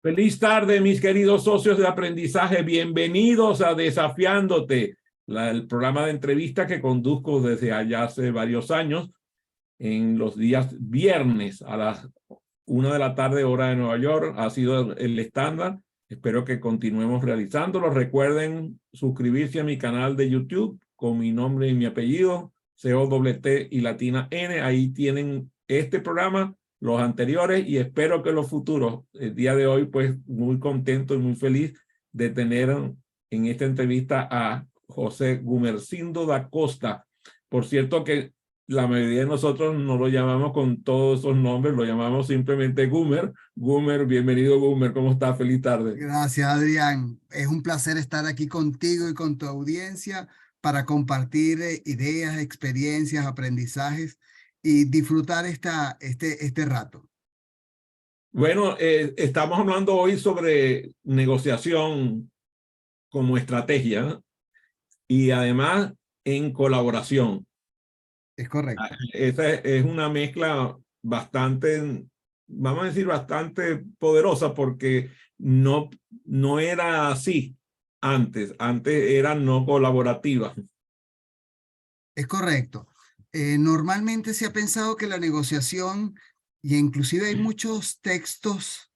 Feliz tarde, mis queridos socios de aprendizaje. Bienvenidos a Desafiándote, el programa de entrevista que conduzco desde allá hace varios años, en los días viernes a las 1 de la tarde, hora de Nueva York. Ha sido el estándar. Espero que continuemos realizándolo. Recuerden suscribirse a mi canal de YouTube con mi nombre y mi apellido, C-O-T-T y latina N. Ahí tienen este programa, los anteriores, y espero que los futuros. El día de hoy, pues, muy contento y muy feliz de tener en esta entrevista a José Gumersindo da Costa. Por cierto que la mayoría de nosotros no lo llamamos con todos esos nombres, lo llamamos simplemente Gumer. Gumer, bienvenido Gumer, ¿cómo estás? Feliz tarde. Gracias, Adrián. Es un placer estar aquí contigo y con tu audiencia para compartir ideas, experiencias, aprendizajes y disfrutar este rato. Bueno, estamos hablando hoy sobre negociación como estrategia y además en colaboración. Es correcto. Esa es una mezcla bastante, vamos a decir, bastante poderosa porque no era así antes. Antes era no colaborativa. Es correcto. Normalmente se ha pensado que la negociación, y inclusive hay muchos textos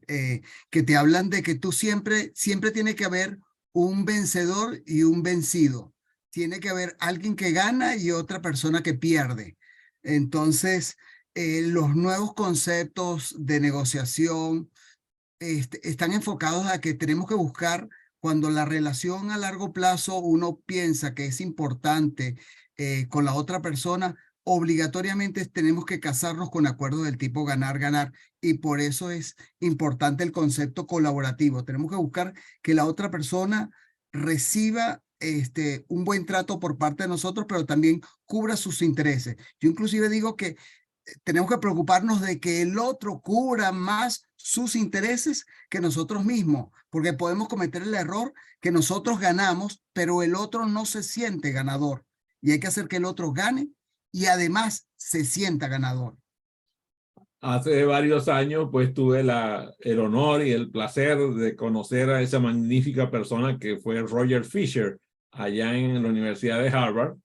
que te hablan de que tú siempre tiene que haber un vencedor y un vencido. Tiene que haber alguien que gana y otra persona que pierde. Entonces, los nuevos conceptos de negociación están enfocados a que tenemos que buscar cuando la relación a largo plazo uno piensa que es importante con la otra persona, obligatoriamente tenemos que casarnos con acuerdos del tipo ganar-ganar, y por eso es importante el concepto colaborativo. Tenemos que buscar que la otra persona reciba un buen trato por parte de nosotros, pero también cubra sus intereses. Yo inclusive digo que tenemos que preocuparnos de que el otro cubra más sus intereses que nosotros mismos, porque podemos cometer el error que nosotros ganamos, pero el otro no se siente ganador. Y hay que hacer que el otro gane y además se sienta ganador. Hace varios años, pues tuve el honor y el placer de conocer a esa magnífica persona que fue Roger Fisher, allá en la Universidad de Harvard,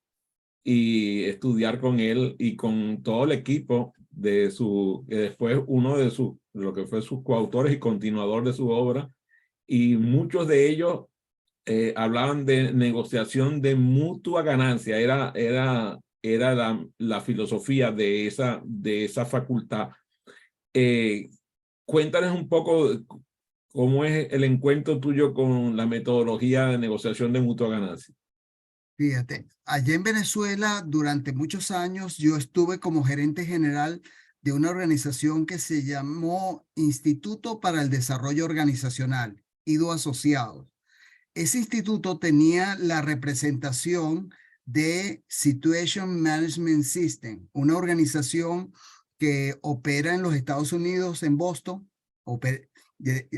y estudiar con él y con todo el equipo de que después uno de lo que fue sus coautores y continuador de su obra, y muchos de ellos hablaban de negociación de mutua ganancia. Era la filosofía de esa facultad. Cuéntanos un poco cómo es el encuentro tuyo con la metodología de negociación de mutua ganancia. Fíjate, allá en Venezuela durante muchos años yo estuve como gerente general de una organización que se llamó Instituto para el Desarrollo Organizacional, IDO Asociados. Ese instituto tenía la representación de Situation Management System, una organización que opera en los Estados Unidos, en Boston.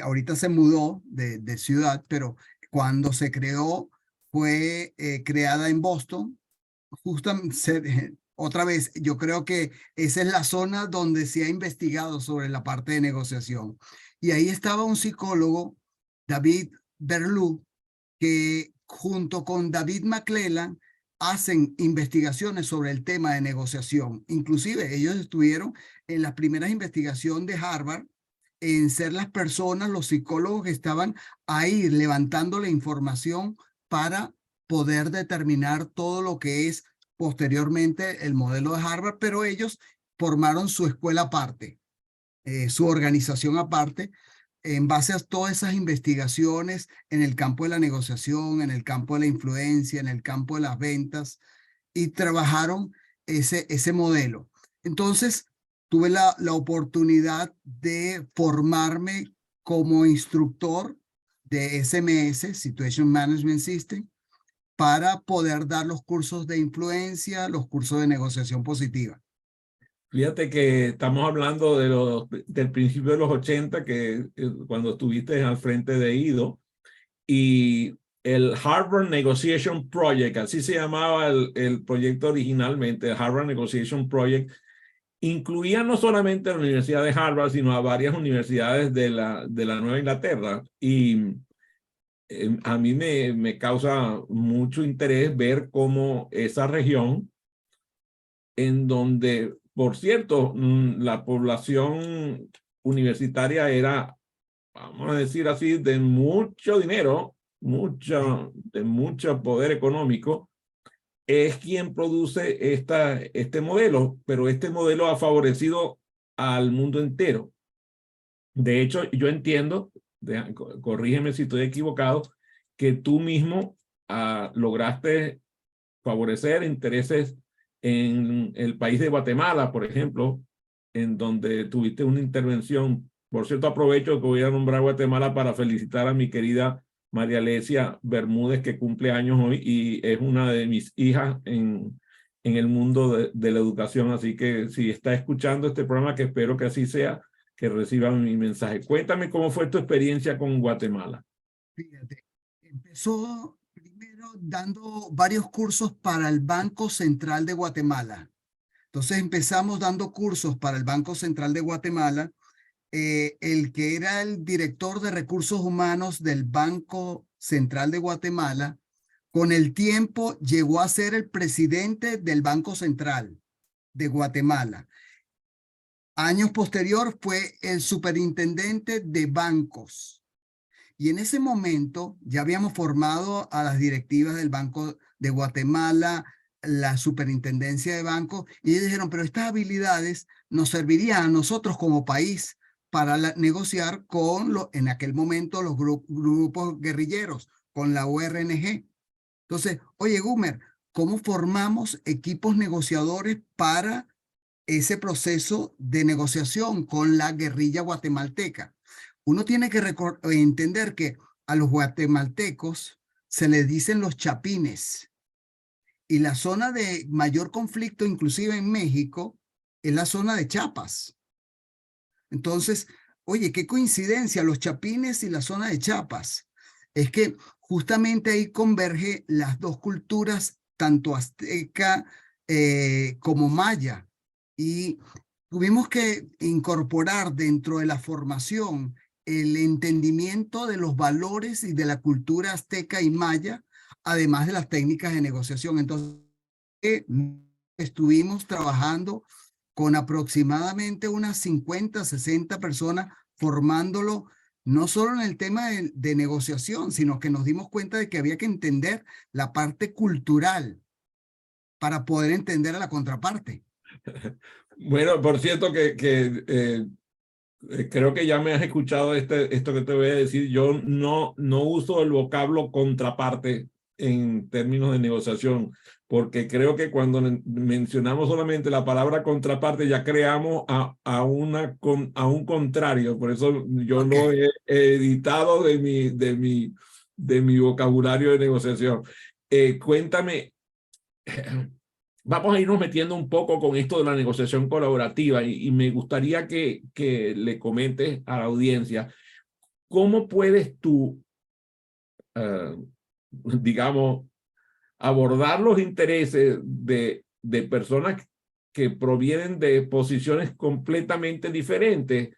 Ahorita se mudó de ciudad, pero cuando se creó, fue creada en Boston. Justamente, otra vez, yo creo que esa es la zona donde se ha investigado sobre la parte de negociación. Y ahí estaba un psicólogo, David Berlou, que junto con David McClelland hacen investigaciones sobre el tema de negociación. Inclusive ellos estuvieron en las primeras investigaciones de Harvard en ser las personas, los psicólogos que estaban ahí levantando la información para poder determinar todo lo que es posteriormente el modelo de Harvard, pero ellos formaron su escuela aparte, su organización aparte, en base a todas esas investigaciones en el campo de la negociación, en el campo de la influencia, en el campo de las ventas, y trabajaron ese modelo. Entonces, tuve la oportunidad de formarme como instructor de SMS, Situation Management System, para poder dar los cursos de influencia, los cursos de negociación positiva. Fíjate que estamos hablando del principio de los 80, que cuando estuviste al frente de IDO, y el Harvard Negotiation Project, así se llamaba el proyecto originalmente, el Harvard Negotiation Project, incluía no solamente la Universidad de Harvard, sino a varias universidades de la Nueva Inglaterra. Y a mí me causa mucho interés ver cómo esa región, en donde, por cierto, la población universitaria era, vamos a decir así, de mucho dinero, de mucho poder económico, es quien produce este modelo, pero este modelo ha favorecido al mundo entero. De hecho, yo entiendo, corrígeme si estoy equivocado, que tú mismo lograste favorecer intereses en el país de Guatemala, por ejemplo, en donde tuviste una intervención. Por cierto, aprovecho que voy a nombrar Guatemala para felicitar a mi querida María Alesia Bermúdez, que cumple años hoy y es una de mis hijas en el mundo de la educación. Así que si está escuchando este programa, que espero que así sea, que reciban mi mensaje. Cuéntame cómo fue tu experiencia con Guatemala. Fíjate, empezó primero dando varios cursos para el Banco Central de Guatemala. Entonces empezamos dando cursos para el Banco Central de Guatemala. El que era el director de recursos humanos del Banco Central de Guatemala, con el tiempo llegó a ser el presidente del Banco Central de Guatemala. Años posterior fue el superintendente de bancos. Y en ese momento ya habíamos formado a las directivas del Banco de Guatemala, la superintendencia de bancos, y ellos dijeron, pero estas habilidades nos servirían a nosotros como país para negociar con, en aquel momento, los grupos guerrilleros, con la ORNG. Entonces, oye, Gumer, ¿cómo formamos equipos negociadores para ese proceso de negociación con la guerrilla guatemalteca? Uno tiene que entender que a los guatemaltecos se les dicen los chapines, y la zona de mayor conflicto, inclusive en México, es la zona de Chiapas. Entonces, oye, qué coincidencia, los chapines y la zona de Chiapas. Es que justamente ahí converge las dos culturas, tanto azteca como maya. Y tuvimos que incorporar dentro de la formación el entendimiento de los valores y de la cultura azteca y maya, además de las técnicas de negociación. Entonces, estuvimos trabajando con aproximadamente unas 50, 60 personas, formándolo no solo en el tema de negociación, sino que nos dimos cuenta de que había que entender la parte cultural para poder entender a la contraparte. Bueno, por cierto que creo que ya me has escuchado esto que te voy a decir. Yo no uso el vocablo contraparte en términos de negociación, porque creo que cuando mencionamos solamente la palabra contraparte ya creamos a un contrario. Por eso yo lo he editado de mi vocabulario de negociación. Cuéntame. Vamos a irnos metiendo un poco con esto de la negociación colaborativa y me gustaría que le comentes a la audiencia cómo puedes tú, digamos, abordar los intereses de personas que provienen de posiciones completamente diferentes.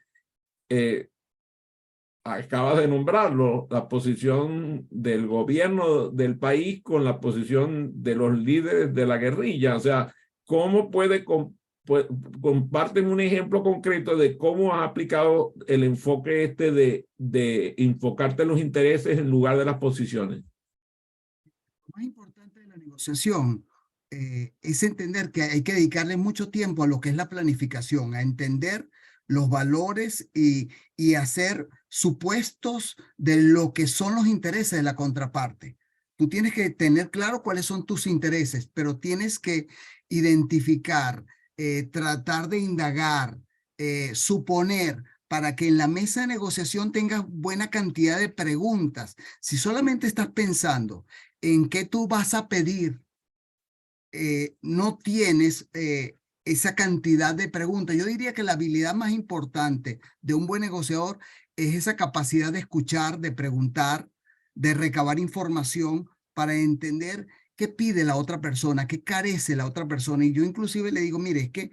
Acabas de nombrarlo, la posición del gobierno del país con la posición de los líderes de la guerrilla. O sea, ¿cómo compárteme un ejemplo concreto de cómo has aplicado el enfoque de enfocarte en los intereses en lugar de las posiciones? Lo más importante de la negociación es entender que hay que dedicarle mucho tiempo a lo que es la planificación, a entender los valores y hacer supuestos de lo que son los intereses de la contraparte. Tú tienes que tener claro cuáles son tus intereses, pero tienes que identificar, tratar de indagar, suponer, para que en la mesa de negociación tengas buena cantidad de preguntas. Si solamente estás pensando en qué tú vas a pedir, no tienes esa cantidad de preguntas. Yo diría que la habilidad más importante de un buen negociador es esa capacidad de escuchar, de preguntar, de recabar información para entender qué pide la otra persona, qué carece la otra persona. Y yo inclusive le digo, mire, es que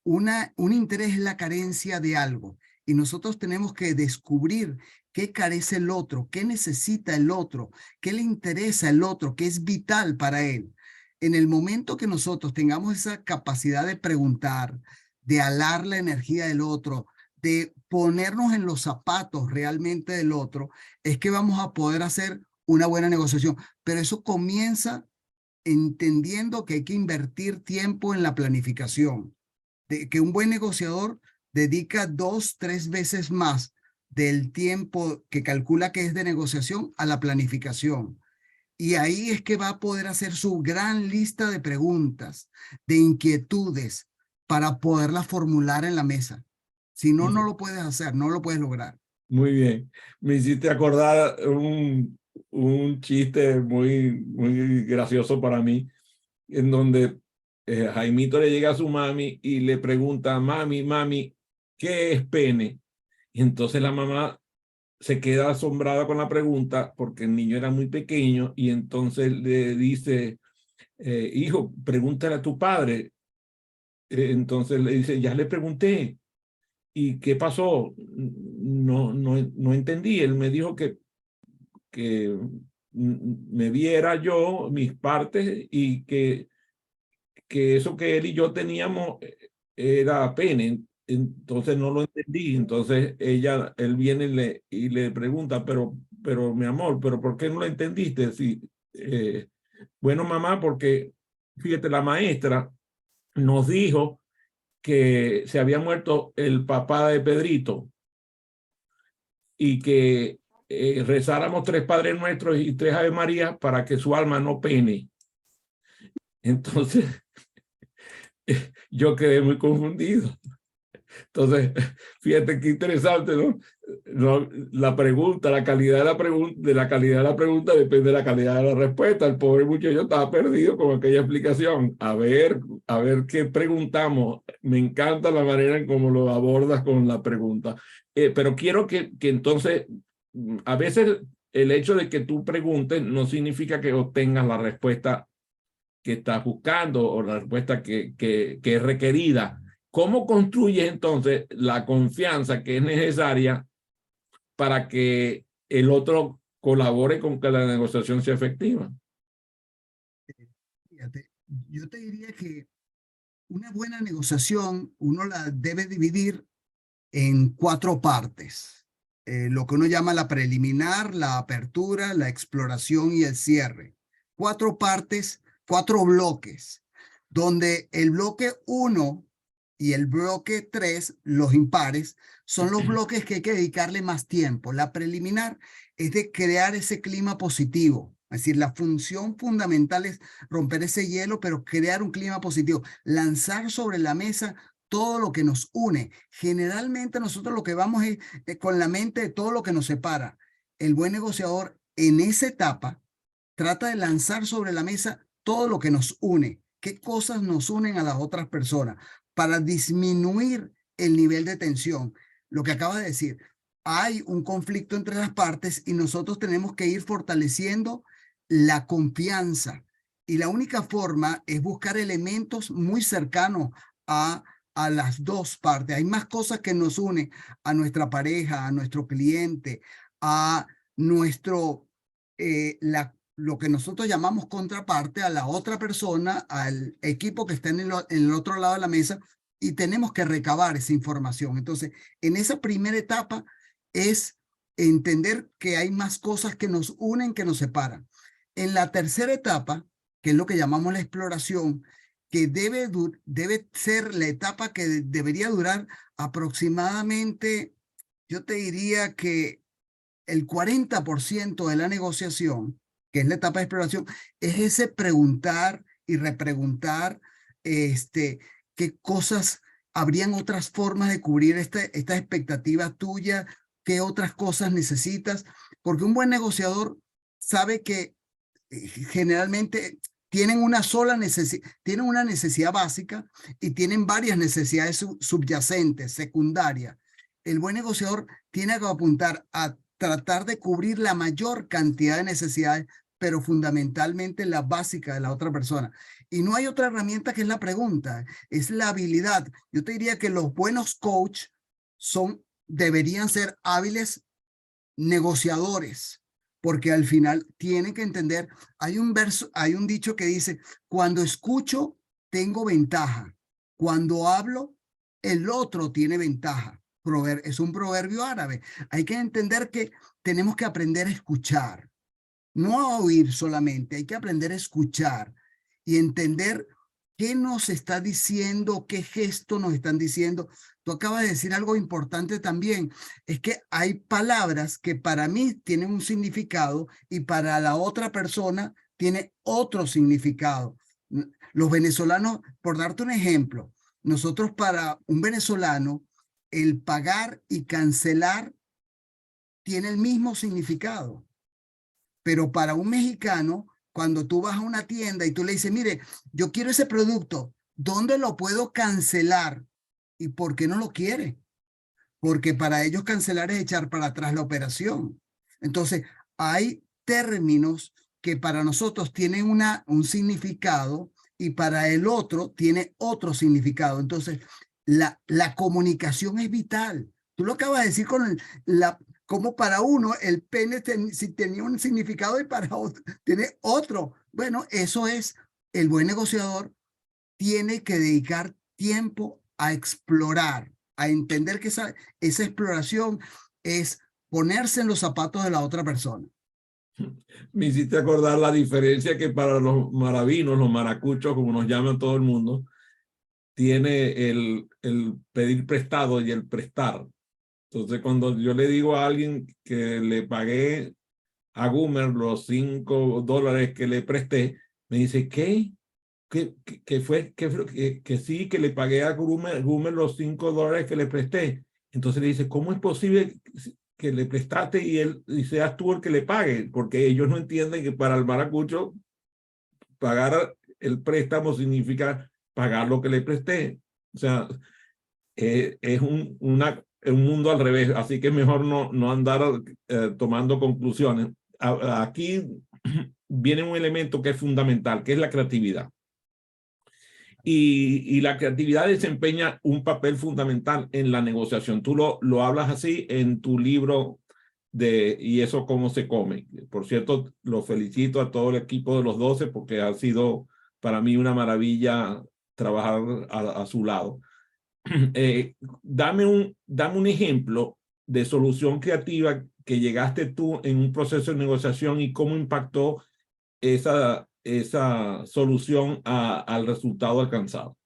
un interés es la carencia de algo y nosotros tenemos que descubrir qué carece el otro, qué necesita el otro, qué le interesa el otro, qué es vital para él. En el momento que nosotros tengamos esa capacidad de preguntar, de alar la energía del otro, de ponernos en los zapatos realmente del otro, es que vamos a poder hacer una buena negociación. Pero eso comienza entendiendo que hay que invertir tiempo en la planificación, de que un buen negociador dedica 2, 3 veces más del tiempo que calcula que es de negociación a la planificación. Y ahí es que va a poder hacer su gran lista de preguntas, de inquietudes, para poderlas formular en la mesa. Si no, no lo puedes hacer, no lo puedes lograr. Muy bien. Me hiciste acordar un chiste muy gracioso para mí, en donde Jaimito le llega a su mami y le pregunta, mami, ¿qué es pene? Y entonces la mamá se queda asombrada con la pregunta porque el niño era muy pequeño y entonces le dice, hijo, pregúntale a tu padre. Entonces le dice, ya le pregunté. ¿Y qué pasó? No entendí. Él me dijo que me viera yo mis partes y que eso que él y yo teníamos era pene. Entonces no lo entendí. Entonces él viene y le pregunta, pero mi amor, ¿pero por qué no lo entendiste? Sí, bueno, mamá, porque fíjate, la maestra nos dijo que se había muerto el papá de Pedrito y que rezáramos 3 Padres Nuestros y 3 Ave María para que su alma no pene. Entonces, yo quedé muy confundido. Entonces, fíjate qué interesante, ¿no? La pregunta, la calidad de la pregunta depende de la calidad de la respuesta. El pobre muchacho estaba perdido con aquella explicación. A ver qué preguntamos. Me encanta la manera en cómo lo abordas con la pregunta. Pero quiero que entonces, a veces el hecho de que tú preguntes no significa que obtengas la respuesta que estás buscando o la respuesta que es requerida. ¿Cómo construyes entonces la confianza que es necesaria para que el otro colabore con que la negociación sea efectiva? Fíjate, yo te diría que una buena negociación uno la debe dividir en 4 partes. Lo que uno llama la preliminar, la apertura, la exploración y el cierre. 4 partes, 4 bloques, donde el bloque 1 y el bloque 3, los impares, son los bloques que hay que dedicarle más tiempo. La preliminar es de crear ese clima positivo. Es decir, la función fundamental es romper ese hielo, pero crear un clima positivo. Lanzar sobre la mesa todo lo que nos une. Generalmente nosotros lo que vamos es con la mente de todo lo que nos separa. El buen negociador en esa etapa trata de lanzar sobre la mesa todo lo que nos une. ¿Qué cosas nos unen a las otras personas? Para disminuir el nivel de tensión. Lo que acaba de decir, hay un conflicto entre las partes y nosotros tenemos que ir fortaleciendo la confianza. Y la única forma es buscar elementos muy cercanos a las 2 partes. Hay más cosas que nos unen a nuestra pareja, a nuestro cliente, a nuestro, lo que nosotros llamamos contraparte, a la otra persona, al equipo que está en el otro lado de la mesa, y tenemos que recabar esa información. Entonces, en esa primera etapa es entender que hay más cosas que nos unen que nos separan. En la tercera etapa, que es lo que llamamos la exploración, que debe ser la etapa que debería durar aproximadamente, yo te diría que el 40% de la negociación, que es la etapa de exploración, es ese preguntar y repreguntar qué cosas, habrían otras formas de cubrir esta expectativa tuya, qué otras cosas necesitas, porque un buen negociador sabe que generalmente tienen una tienen una necesidad básica y tienen varias necesidades subyacentes, secundarias. El buen negociador tiene que apuntar a tratar de cubrir la mayor cantidad de necesidades, pero fundamentalmente la básica de la otra persona. Y no hay otra herramienta que es la pregunta, es la habilidad. Yo te diría que los buenos coach deberían ser hábiles negociadores, porque al final tienen que entender, hay un dicho que dice, cuando escucho, tengo ventaja. Cuando hablo, el otro tiene ventaja. Es un proverbio árabe. Hay que entender que tenemos que aprender a escuchar, no a oír solamente, hay que aprender a escuchar y entender qué nos está diciendo, qué gesto nos están diciendo. Tú acabas de decir algo importante también, es que hay palabras que para mí tienen un significado y para la otra persona tiene otro significado. Los venezolanos, por darte un ejemplo, nosotros para un venezolano, el pagar y cancelar tiene el mismo significado. Pero para un mexicano, cuando tú vas a una tienda y tú le dices, mire, yo quiero ese producto, ¿dónde lo puedo cancelar? ¿Y por qué no lo quiere? Porque para ellos cancelar es echar para atrás la operación. Entonces, hay términos que para nosotros tienen un significado y para el otro tiene otro significado. Entonces, la comunicación es vital. Tú lo acabas de decir con como para uno el pene si tenía un significado y para otro tiene otro. Bueno, eso es, el buen negociador tiene que dedicar tiempo a explorar, a entender que esa exploración es ponerse en los zapatos de la otra persona. Me hiciste acordar la diferencia que para los maravinos, los maracuchos, como nos llaman todo el mundo, tiene el pedir prestado y el prestar. Entonces, cuando yo le digo a alguien que le pagué a Gumer los $5 que le presté, me dice, ¿qué? Que sí, que le pagué a Gumer los $5 que le presté. Entonces le dice, ¿cómo es posible que le prestaste y seas tú el que le pague? Porque ellos no entienden que para el maracucho pagar el préstamo significa pagar lo que le presté. O sea, es un mundo al revés, así que es mejor no andar tomando conclusiones. Aquí viene un elemento que es fundamental, que es la creatividad. Y la creatividad desempeña un papel fundamental en la negociación. Tú lo hablas así en tu libro ¿Y eso cómo se come? Por cierto, lo felicito a todo el equipo de los 12 porque ha sido para mí una maravilla trabajar a su lado. Dame un ejemplo de solución creativa que llegaste tú en un proceso de negociación y cómo impactó esa solución al resultado alcanzado.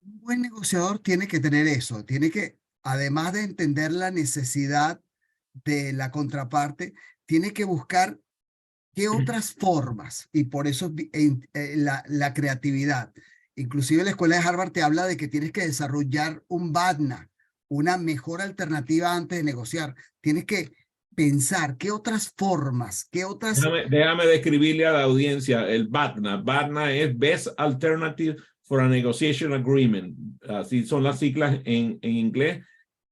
Un buen negociador tiene que tener eso, tiene que, además de entender la necesidad de la contraparte, tiene que buscar qué otras formas, y por eso la creatividad. Inclusive la escuela de Harvard te habla de que tienes que desarrollar un BATNA, una mejor alternativa antes de negociar. Tienes que pensar qué otras formas, qué otras... Déjame describirle a la audiencia el BATNA. BATNA es Best Alternative for a Negotiation Agreement. Así son las siglas en inglés.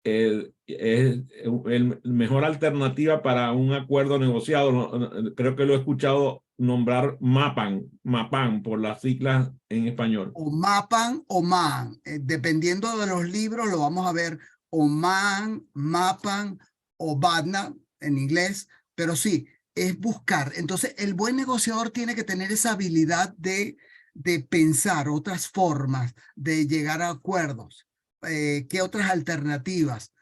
Es el mejor alternativa para un acuerdo negociado. Creo que lo he escuchado nombrar MAPAN por las siglas en español. O MAPAN o MAN. Dependiendo de los libros lo vamos a ver o MAN, MAPAN o BATNA en inglés, pero sí, es buscar. Entonces, el buen negociador tiene que tener esa habilidad de pensar otras formas, de llegar a acuerdos. ¿Qué otras alternativas?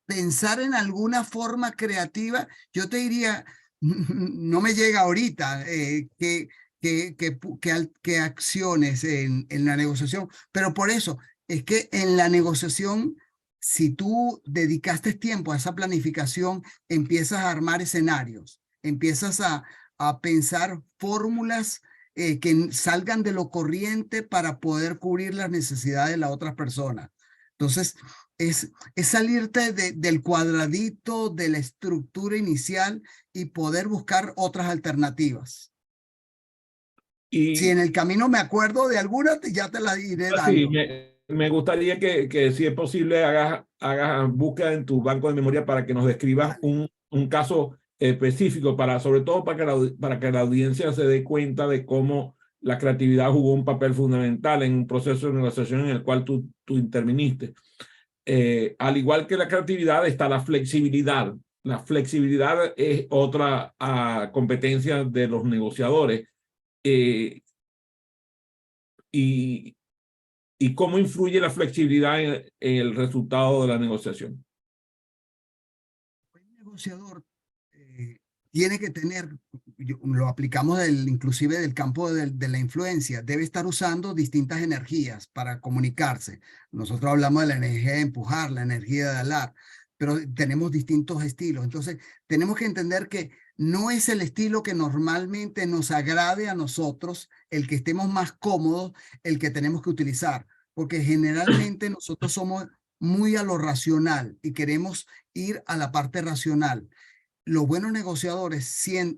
Pensar en alguna forma creativa, yo te diría, no me llega ahorita, qué acciones en la negociación, pero por eso es que en la negociación, si tú dedicaste tiempo a esa planificación, empiezas a armar escenarios, empiezas a pensar fórmulas que salgan de lo corriente para poder cubrir las necesidades de la otra persona. Entonces, es salirte del cuadradito, de la estructura inicial y poder buscar otras alternativas. Si en el camino me acuerdo de algunas, ya te las iré dando. Sí, me gustaría que si es posible hagas búsqueda en tu banco de memoria para que nos describas un caso específico, sobre todo para que la audiencia se dé cuenta de cómo la creatividad jugó un papel fundamental en un proceso de negociación en el cual tú interviniste. Al igual que la creatividad está la flexibilidad. La flexibilidad es otra competencia de los negociadores. Y cómo influye la flexibilidad en el resultado de la negociación. El negociador tiene que tener, lo aplicamos inclusive del campo de la influencia, debe estar usando distintas energías para comunicarse. Nosotros hablamos de la energía de empujar, la energía de hablar, pero tenemos distintos estilos. Entonces, tenemos que entender que no es el estilo que normalmente nos agrade a nosotros, el que estemos más cómodos, el que tenemos que utilizar, porque generalmente nosotros somos muy a lo racional y queremos ir a la parte racional. Los buenos negociadores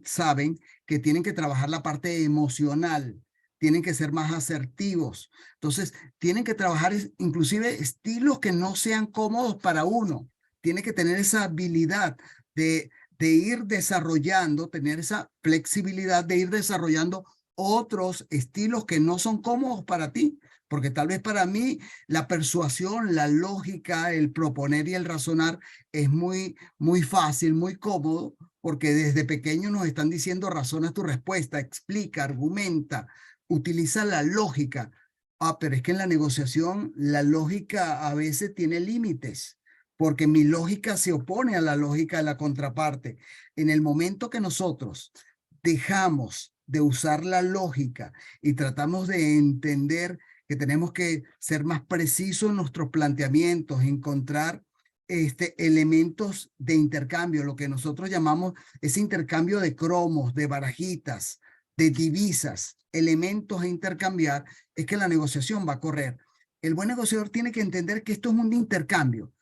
saben que tienen que trabajar la parte emocional, tienen que ser más asertivos. Entonces, tienen que trabajar inclusive estilos que no sean cómodos para uno. Tiene que tener esa habilidad de ir desarrollando, tener esa flexibilidad de ir desarrollando otros estilos que no son cómodos para ti. Porque tal vez para mí la persuasión, la lógica, el proponer y el razonar es muy fácil, muy cómodo, porque desde pequeño nos están diciendo razona tu respuesta, explica, argumenta, utiliza la lógica. Pero es que en la negociación la lógica a veces tiene límites, porque mi lógica se opone a la lógica de la contraparte. En el momento que nosotros dejamos de usar la lógica y tratamos de entender que tenemos que ser más precisos en nuestros planteamientos, encontrar elementos de intercambio, lo que nosotros llamamos ese intercambio de cromos, de barajitas, de divisas, elementos a intercambiar, es que la negociación va a correr. El buen negociador tiene que entender que esto es un intercambio.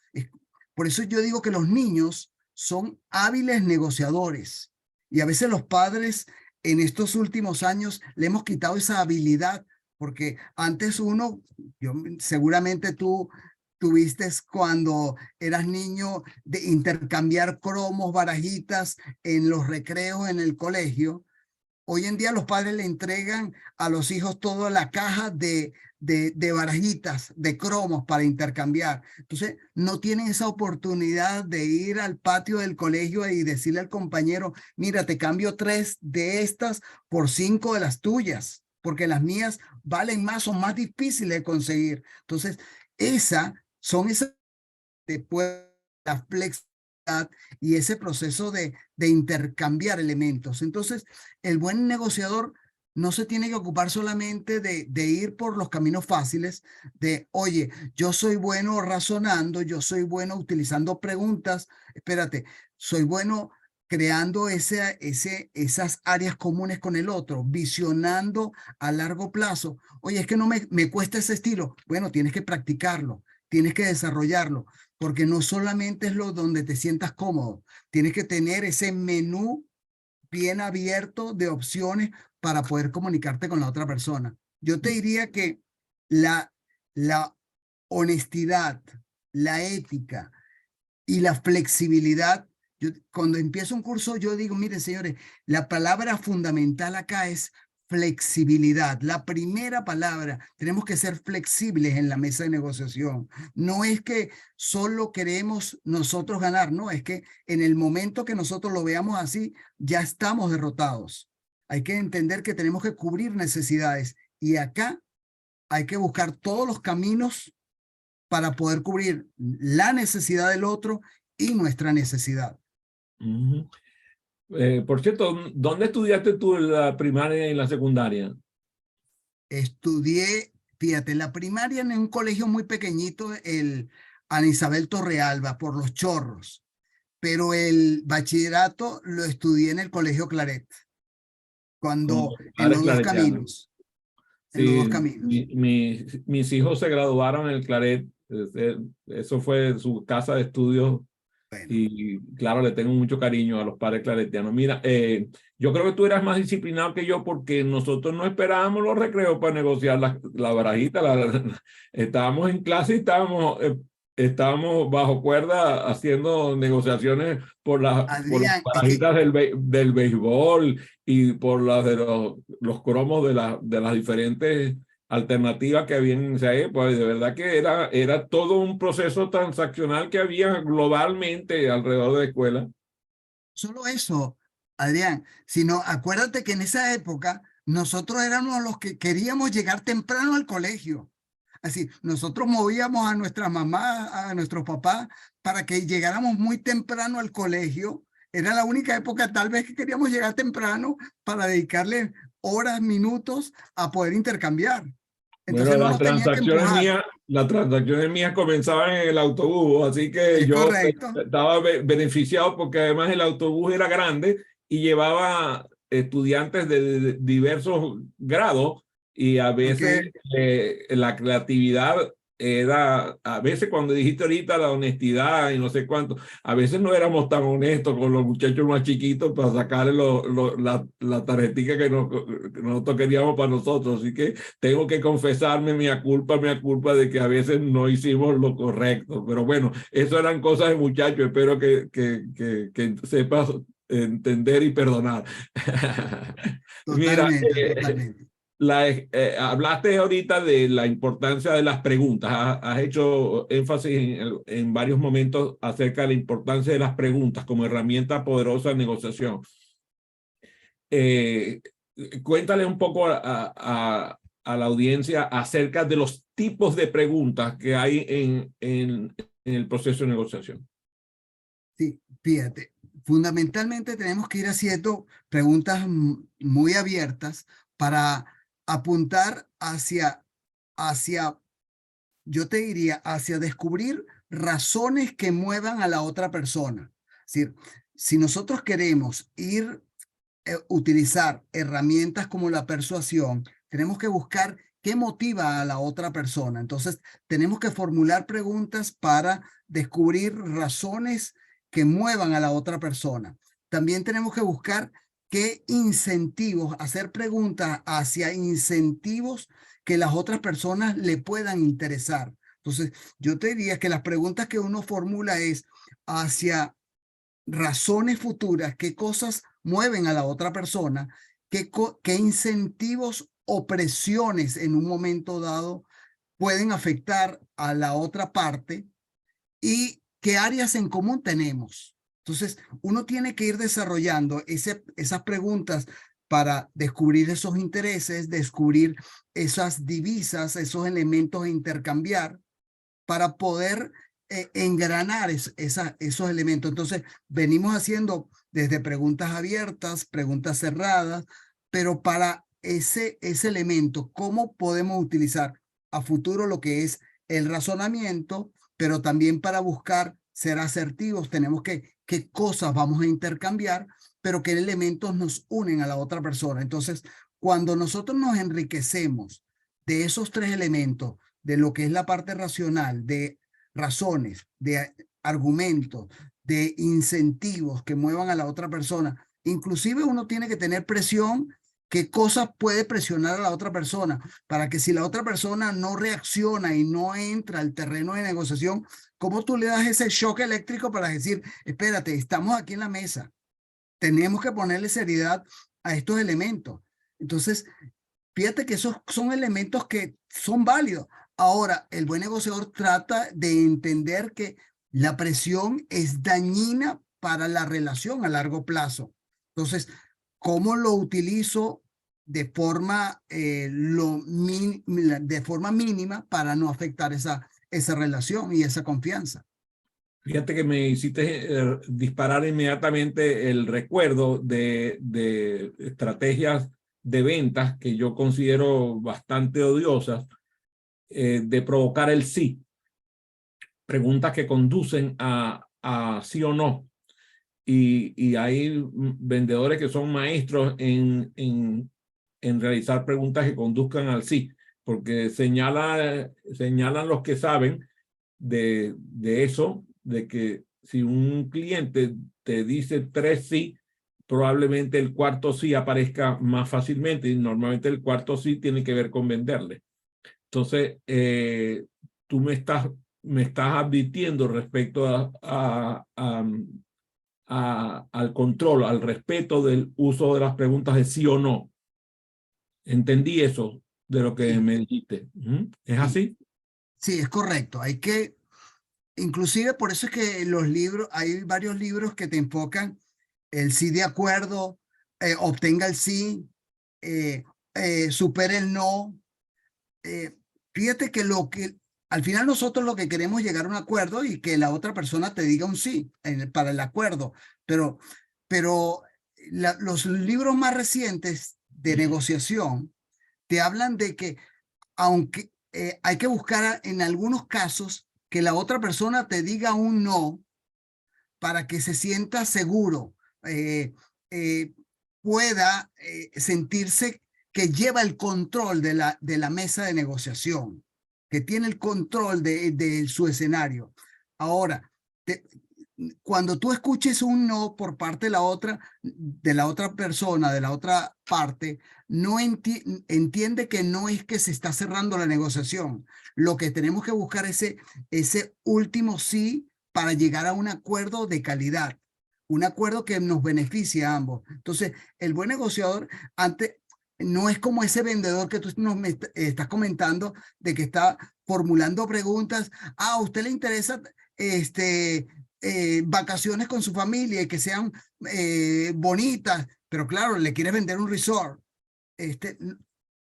Por eso yo digo que los niños son hábiles negociadores y a veces los padres en estos últimos años le hemos quitado esa habilidad. Porque antes seguramente tú tuviste cuando eras niño de intercambiar cromos, barajitas en los recreos en el colegio. Hoy en día los padres le entregan a los hijos toda la caja de barajitas, de cromos para intercambiar. Entonces no tienen esa oportunidad de ir al patio del colegio y decirle al compañero, mira, te cambio 3 de estas por 5 de las tuyas, porque las mías valen más, son más difíciles de conseguir. Entonces, son esas después la flexibilidad y ese proceso de intercambiar elementos. Entonces, el buen negociador no se tiene que ocupar solamente de ir por los caminos fáciles, oye, yo soy bueno razonando, yo soy bueno utilizando preguntas, espérate, soy bueno creando esas áreas comunes con el otro, visionando a largo plazo. Oye, es que no me cuesta ese estilo. Bueno, tienes que practicarlo, tienes que desarrollarlo, porque no solamente es lo donde te sientas cómodo, tienes que tener ese menú bien abierto de opciones para poder comunicarte con la otra persona. Yo te diría que la honestidad, la ética y la flexibilidad. Cuando empiezo un curso, yo digo, miren, señores, la palabra fundamental acá es flexibilidad. La primera palabra, tenemos que ser flexibles en la mesa de negociación. No es que solo queremos nosotros ganar, no, es que en el momento que nosotros lo veamos así, ya estamos derrotados. Hay que entender que tenemos que cubrir necesidades y acá hay que buscar todos los caminos para poder cubrir la necesidad del otro y nuestra necesidad. Por cierto, ¿dónde estudiaste tú la primaria y la secundaria? Estudié, fíjate, la primaria en un colegio muy pequeñito, el Ana Isabel Torrealba, por Los Chorros, pero el bachillerato lo estudié en el Colegio Claret, en los dos caminos. Sí, en los dos caminos. Mis hijos se graduaron en el Claret, eso fue su casa de estudios. Bueno. Y claro, le tengo mucho cariño a los padres claretianos. Mira, yo creo que tú eras más disciplinado que yo porque nosotros no esperábamos los recreos para negociar la barajita. Estábamos en clase y estábamos estábamos bajo cuerda haciendo negociaciones por las Adrián, es que barajitas del béisbol y por las de los cromos de las diferentes alternativas que había en esa época. De verdad que era todo un proceso transaccional que había globalmente alrededor de la escuela. solo eso, Adrián, sino acuérdate que en esa época nosotros éramos los que queríamos llegar temprano al colegio. Así, nosotros movíamos a nuestras mamás, a nuestros papás, para que llegáramos muy temprano al colegio. Era la única época tal vez que queríamos llegar temprano para dedicarle horas, minutos a poder intercambiar. Bueno, Entonces no nos tenían que empujar. las transacciones mías comenzaban en el autobús, así que Es yo correcto. estaba beneficiado porque además el autobús era grande y llevaba estudiantes de diversos grados y a Ok. veces la creatividad era, a veces cuando dijiste ahorita la honestidad y no sé cuánto, a veces no éramos tan honestos con los muchachos más chiquitos para sacarle la tarjetita que nosotros queríamos para nosotros, así que tengo que confesarme mi culpa de que a veces no hicimos lo correcto. Pero bueno, eso eran cosas de muchachos. Espero que sepas entender y perdonar. Mira, Totalmente, totalmente. hablaste ahorita de la importancia de las preguntas. Has hecho énfasis en varios momentos acerca de la importancia de las preguntas como herramienta poderosa de negociación. Eh, Cuéntale un poco a la audiencia acerca de los tipos de preguntas que hay en el proceso de negociación. Sí, fíjate, fundamentalmente tenemos que ir haciendo preguntas muy abiertas para apuntar hacia, yo te diría, hacia descubrir razones que muevan a la otra persona. Es decir, si nosotros queremos utilizar herramientas como la persuasión, tenemos que buscar qué motiva a la otra persona. Entonces, tenemos que formular preguntas para descubrir razones que muevan a la otra persona. También tenemos que buscar qué incentivos, hacer preguntas hacia incentivos que las otras personas le puedan interesar. Entonces, yo te diría que las preguntas que uno formula es hacia razones futuras, qué cosas mueven a la otra persona, qué incentivos o presiones en un momento dado pueden afectar a la otra parte y qué áreas en común tenemos. Entonces, uno tiene que ir desarrollando esas preguntas para descubrir esos intereses, descubrir esas divisas, esos elementos a intercambiar para poder engranar esos elementos. Entonces, venimos haciendo desde preguntas abiertas, preguntas cerradas, pero para ese elemento, ¿cómo podemos utilizar a futuro lo que es el razonamiento, pero también para buscar ser asertivos? Tenemos qué cosas vamos a intercambiar, pero qué elementos nos unen a la otra persona. Entonces, cuando nosotros nos enriquecemos de esos tres elementos, de lo que es la parte racional, de razones, de argumentos, de incentivos que muevan a la otra persona. Inclusive uno tiene que tener presión, qué cosas puede presionar a la otra persona, para que si la otra persona no reacciona y no entra al terreno de negociación, ¿cómo tú le das ese shock eléctrico para decir, espérate, estamos aquí en la mesa, tenemos que ponerle seriedad a estos elementos? Entonces, fíjate que esos son elementos que son válidos. Ahora, el buen negociador trata de entender que la presión es dañina para la relación a largo plazo. Entonces, ¿cómo lo utilizo de forma, de forma mínima para no afectar esa relación y esa confianza? Fíjate que me hiciste disparar inmediatamente el recuerdo de estrategias de ventas que yo considero bastante odiosas, de provocar el sí. Preguntas que conducen a sí o no. Y hay vendedores que son maestros en realizar preguntas que conduzcan al sí, porque señalan los que saben de eso, de que si un cliente te dice 3 sí, probablemente el cuarto sí aparezca más fácilmente, y normalmente el cuarto sí tiene que ver con venderle. Entonces, tú me estás me estás advirtiendo respecto al control, al respeto del uso de las preguntas de sí o no. Entendí eso de lo que Sí, me dijiste. ¿Es sí, así? sí, es correcto. Hay que, inclusive por eso es que los libros, hay varios libros que te enfocan el sí de acuerdo, obtenga el sí, eh, supere el no. eh, Fíjate que al final nosotros lo que queremos es llegar a un acuerdo y que la otra persona te diga un sí para el acuerdo, pero los libros más recientes de negociación te hablan de que aunque hay que buscar en algunos casos que la otra persona te diga un no para que se sienta seguro, eh, eh, pueda sentirse que lleva el control de la mesa de negociación, que tiene el control de su escenario. Ahora, cuando tú escuches un no por parte de la otra persona, de la otra parte, no entiende que no es que se está cerrando la negociación. Lo que tenemos que buscar es ese último sí para llegar a un acuerdo de calidad, un acuerdo que nos beneficie a ambos. Entonces, el buen negociador no es como ese vendedor que tú me estás comentando de que está formulando preguntas. ¿A usted le interesa vacaciones con su familia y que sean bonitas? Pero claro, le quieres vender un resort. Este,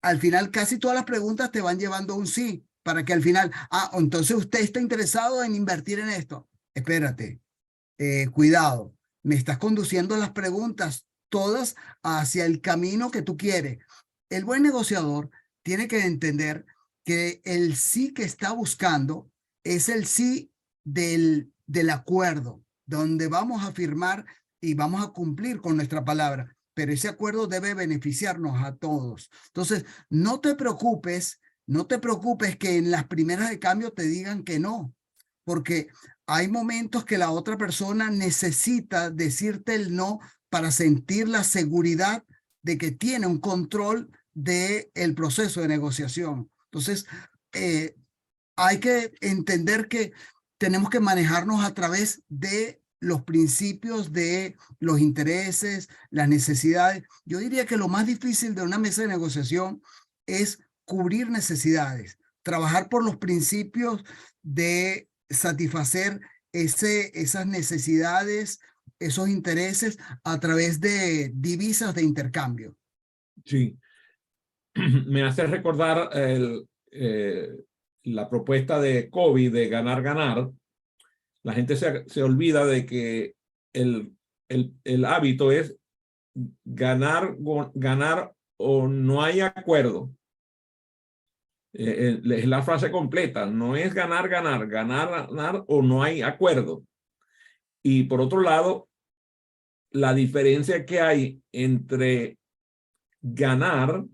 Al final casi todas las preguntas te van llevando a un sí, para que al final, entonces usted está interesado en invertir en esto. Espérate, cuidado, me estás conduciendo las preguntas todas hacia el camino que tú quieres. El buen negociador tiene que entender que el sí que está buscando es el sí del acuerdo, donde vamos a firmar y vamos a cumplir con nuestra palabra, pero ese acuerdo debe beneficiarnos a todos. Entonces, no te preocupes que en las primeras de cambio te digan que no, porque hay momentos que la otra persona necesita decirte el no para sentir la seguridad de que tiene un control del proceso de negociación. Entonces, eh, hay que entender que tenemos que manejarnos a través de los principios de los intereses, las necesidades. Yo diría que lo más difícil de una mesa de negociación es cubrir necesidades, trabajar por los principios de satisfacer esas necesidades, esos intereses a través de divisas de intercambio. Sí. Me hace recordar la propuesta de Covey de ganar, ganar. La gente se olvida de que el hábito es ganar, ganar o no hay acuerdo. Es la frase completa, no es ganar, ganar, ganar, ganar o no hay acuerdo. Y por otro lado, la diferencia que hay entre ganar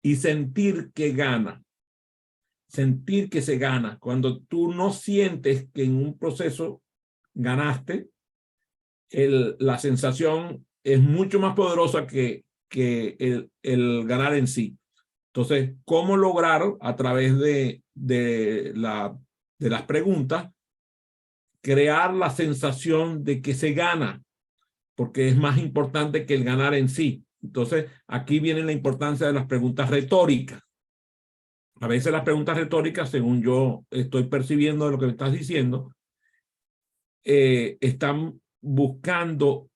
y sentir que gana. Sentir que se gana. Cuando tú no sientes que en un proceso ganaste, la sensación es mucho más poderosa que el ganar en sí. Entonces, ¿cómo lograr a través de las preguntas crear la sensación de que se gana? Porque es más importante que el ganar en sí. Entonces, aquí viene la importancia de las preguntas retóricas. A veces las preguntas retóricas, según yo estoy percibiendo de lo que me estás diciendo, están buscando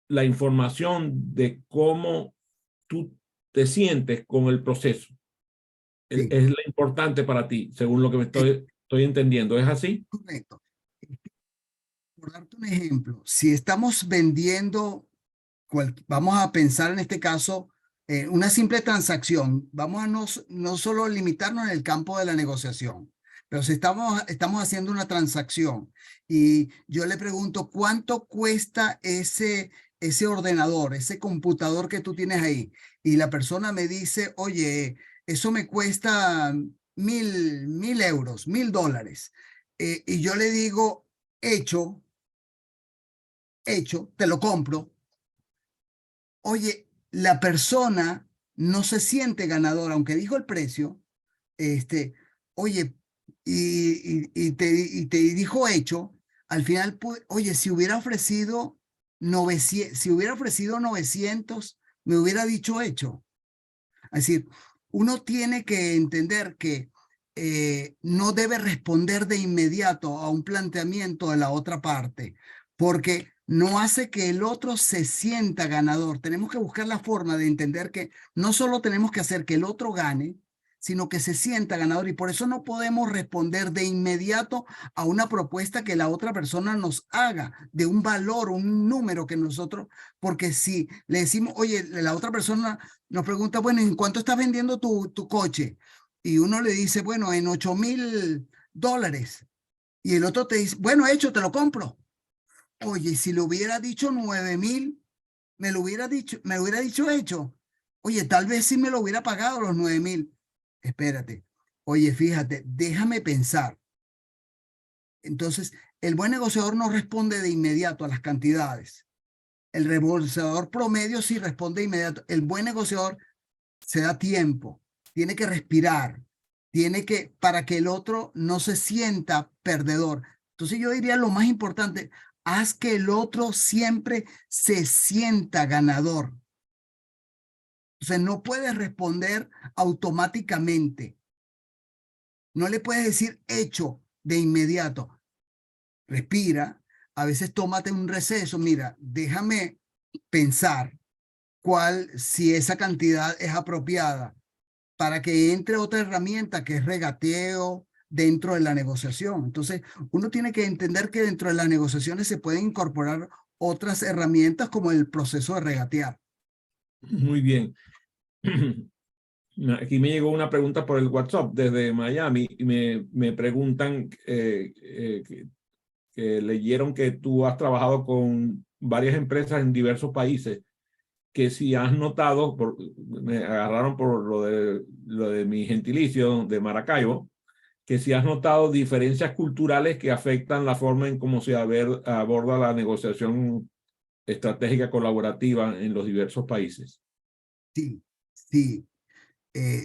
la información de cómo tú te sientes con el proceso. Sí, Es lo importante para ti, según lo que me es estoy entendiendo. ¿Es así? correcto. Por darte un ejemplo, si estamos vendiendo, vamos a pensar en este caso, una simple transacción, vamos a no solo limitarnos en el campo de la negociación, pero si estamos haciendo una transacción y yo le pregunto, ¿cuánto cuesta ese ordenador, ese computador que tú tienes ahí? Y la persona me dice, oye, eso me cuesta 1.000 euros, $1.000. Y yo le digo, hecho, te lo compro. Oye, la persona no se siente ganadora, aunque dijo el precio, este, oye, y te dijo hecho, al final, oye, si hubiera ofrecido 900, me hubiera dicho hecho. Es decir, uno tiene que entender que no debe responder de inmediato a un planteamiento de la otra parte, porque no hace que el otro se sienta ganador. Tenemos que buscar la forma de entender que no solo tenemos que hacer que el otro gane, sino que se sienta ganador. Y por eso no podemos responder de inmediato a una propuesta que la otra persona nos haga, de un valor, un número que nosotros, porque si le decimos, oye, la otra persona nos pregunta, bueno, ¿en cuánto estás vendiendo tu coche? Y uno le dice, bueno, en $8,000. Y el otro te dice, bueno, hecho, te lo compro. Oye, si le hubiera dicho 9,000, me lo hubiera dicho hecho. Oye, tal vez sí me lo hubiera pagado los 9,000. Espérate. Oye, fíjate, déjame pensar. Entonces, el buen negociador no responde de inmediato a las cantidades. El negociador promedio sí responde de inmediato. El buen negociador se da tiempo, tiene que respirar, para que el otro no se sienta perdedor. Entonces yo diría lo más importante, haz que el otro siempre se sienta ganador. O sea, no puedes responder automáticamente. No le puedes decir hecho de inmediato. Respira, a veces tómate un receso, mira, déjame pensar si esa cantidad es apropiada, para que entre otra herramienta que es regateo dentro de la negociación. Entonces, uno tiene que entender que dentro de las negociaciones se pueden incorporar otras herramientas como el proceso de regatear. Muy bien. Aquí me llegó una pregunta por el WhatsApp desde Miami y me preguntan que leyeron que tú has trabajado con varias empresas en diversos países, que si has notado, me agarraron por lo de mi gentilicio de Maracaibo, que si has notado diferencias culturales que afectan la forma en cómo se aborda la negociación estratégica colaborativa en los diversos países. Sí,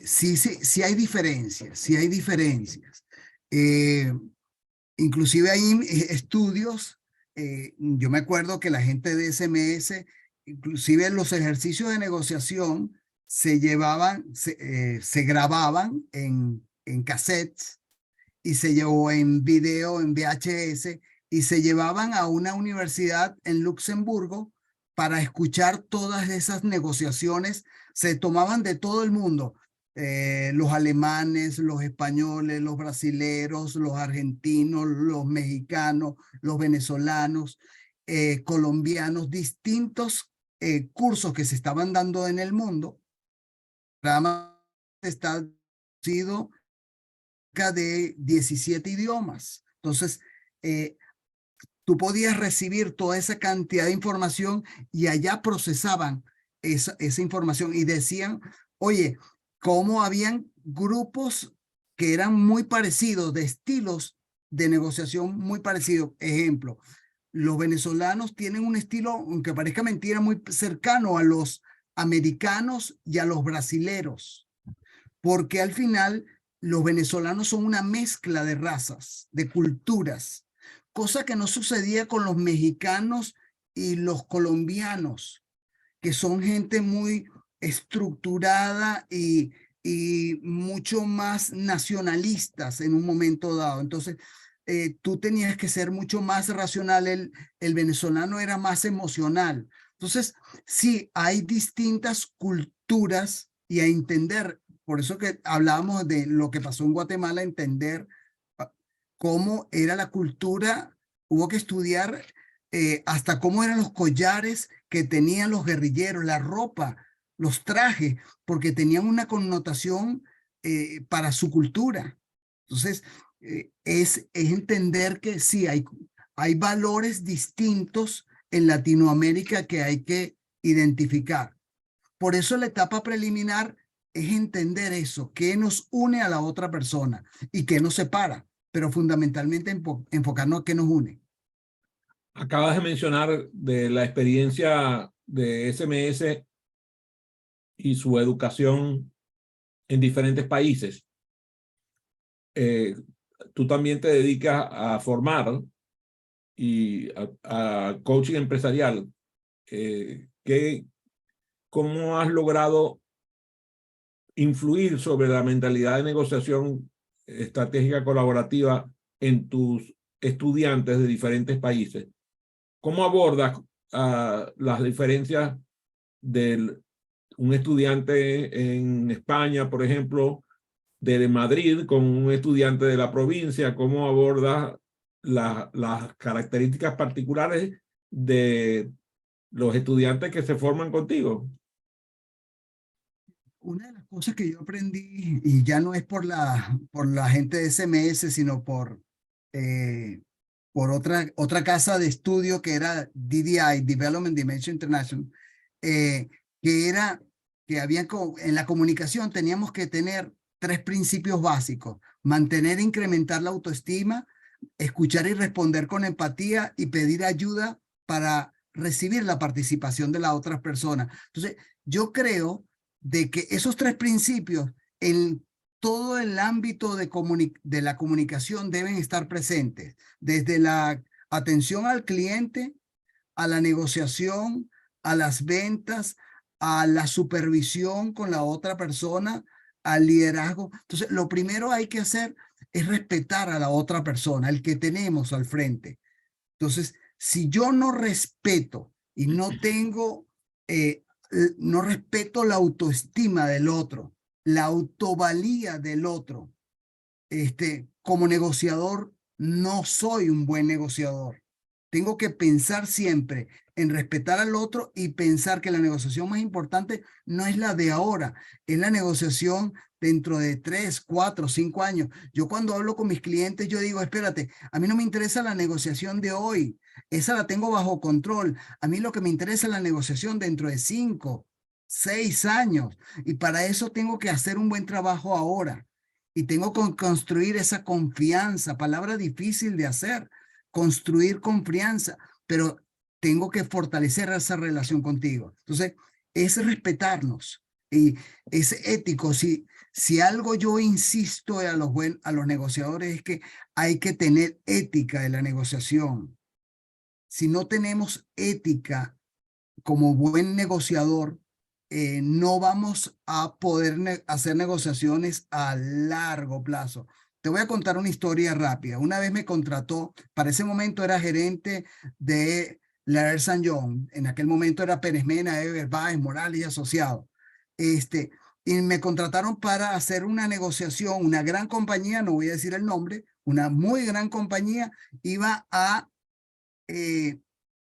sí, sí hay diferencias, sí hay diferencias. Inclusive hay estudios, yo me acuerdo que la gente de SMS, inclusive en los ejercicios de negociación, se grababan en cassettes y se llevó en video, en VHS, y se llevaban a una universidad en Luxemburgo para escuchar todas esas negociaciones. Se tomaban de todo el mundo, los alemanes, los españoles, los brasileros, los argentinos, los mexicanos, los venezolanos, colombianos, distintos cursos que se estaban dando en el mundo. Está sido de 17 idiomas. Entonces, tú podías recibir toda esa cantidad de información y allá procesaban esa información y decían, oye, cómo habían grupos que eran muy parecidos, de estilos de negociación muy parecidos. Ejemplo, los venezolanos tienen un estilo, aunque parezca mentira, muy cercano a los americanos y a los brasileros, porque al final los venezolanos son una mezcla de razas, de culturas, cosa que no sucedía con los mexicanos y los colombianos, que son gente muy estructurada y mucho más nacionalistas en un momento dado. Entonces, tú tenías que ser mucho más racional, el venezolano era más emocional. Entonces, sí, hay distintas culturas y a entender, por eso que hablábamos de lo que pasó en Guatemala, entender cómo era la cultura, hubo que estudiar hasta cómo eran los collares que tenían los guerrilleros, la ropa, los trajes, porque tenían una connotación para su cultura. Entonces, es entender que sí, hay valores distintos en Latinoamérica que hay que identificar. Por eso la etapa preliminar es entender eso, qué nos une a la otra persona y qué nos separa, pero fundamentalmente enfocarnos a qué nos une. Acabas de mencionar de la experiencia de SMS y su educación en diferentes países. tú también te dedicas a formar y a coaching empresarial. ¿Cómo has logrado influir sobre la mentalidad de negociación estratégica colaborativa en tus estudiantes de diferentes países? ¿Cómo abordas las diferencias de un estudiante en España, por ejemplo, de Madrid, con un estudiante de la provincia? ¿Cómo abordas las características particulares de los estudiantes que se forman contigo? Una de las cosas que yo aprendí, y ya no es por la gente de SMS, sino por otra casa de estudio que era DDI, Development Dimension International, que era que en la comunicación teníamos que tener 3 principios básicos: mantener e incrementar la autoestima, escuchar y responder con empatía, y pedir ayuda para recibir la participación de las otras personas. Entonces, yo creo de que esos 3 principios en todo el ámbito de la comunicación deben estar presentes, desde la atención al cliente, a la negociación, a las ventas, a la supervisión con la otra persona, al liderazgo. Entonces, lo primero hay que hacer es respetar a la otra persona, el que tenemos al frente. Entonces, si yo no respeto y no respeto la autoestima del otro, la autovalía del otro, como negociador, no soy un buen negociador. Tengo que pensar siempre en respetar al otro y pensar que la negociación más importante no es la de ahora, es la negociación dentro de 3, 4, 5 años. Yo cuando hablo con mis clientes, yo digo, espérate, a mí no me interesa la negociación de hoy, esa la tengo bajo control. A mí lo que me interesa es la negociación dentro de 5, 6 años, y para eso tengo que hacer un buen trabajo ahora. Y tengo que construir esa confianza, palabra difícil de hacer, construir confianza, pero tengo que fortalecer esa relación contigo. Entonces, es respetarnos y es ético. Si algo yo insisto a los negociadores es que hay que tener ética de la negociación. Si no tenemos ética como buen negociador, no vamos a poder hacer negociaciones a largo plazo. Te voy a contar una historia rápida. Una vez me contrató, para ese momento era gerente de la Ernst & Young, en aquel momento era Pérez Mena, Eber, Baez, Morales y Asociados. Y me contrataron para hacer una negociación. Una gran compañía, no voy a decir el nombre, una muy gran compañía, iba a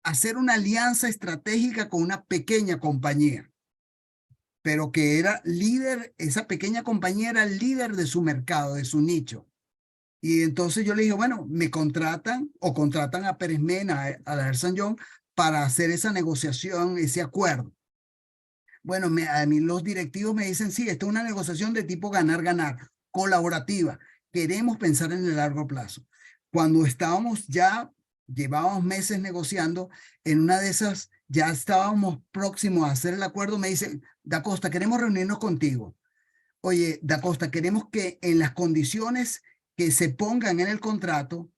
hacer una alianza estratégica con una pequeña compañía, pero que era líder. Esa pequeña compañía era el líder de su mercado, de su nicho. Y entonces yo le dije, bueno, me contratan o contratan a Pérez Mena, a la Ernst & Young, para hacer esa negociación, ese acuerdo. Bueno, a mí los directivos me dicen, sí, esta es una negociación de tipo ganar-ganar, colaborativa. Queremos pensar en el largo plazo. Cuando llevábamos meses negociando, en una de esas ya estábamos próximos a hacer el acuerdo, me dicen, Da Costa, queremos reunirnos contigo. Oye, Da Costa, queremos que en las condiciones que se pongan en el contrato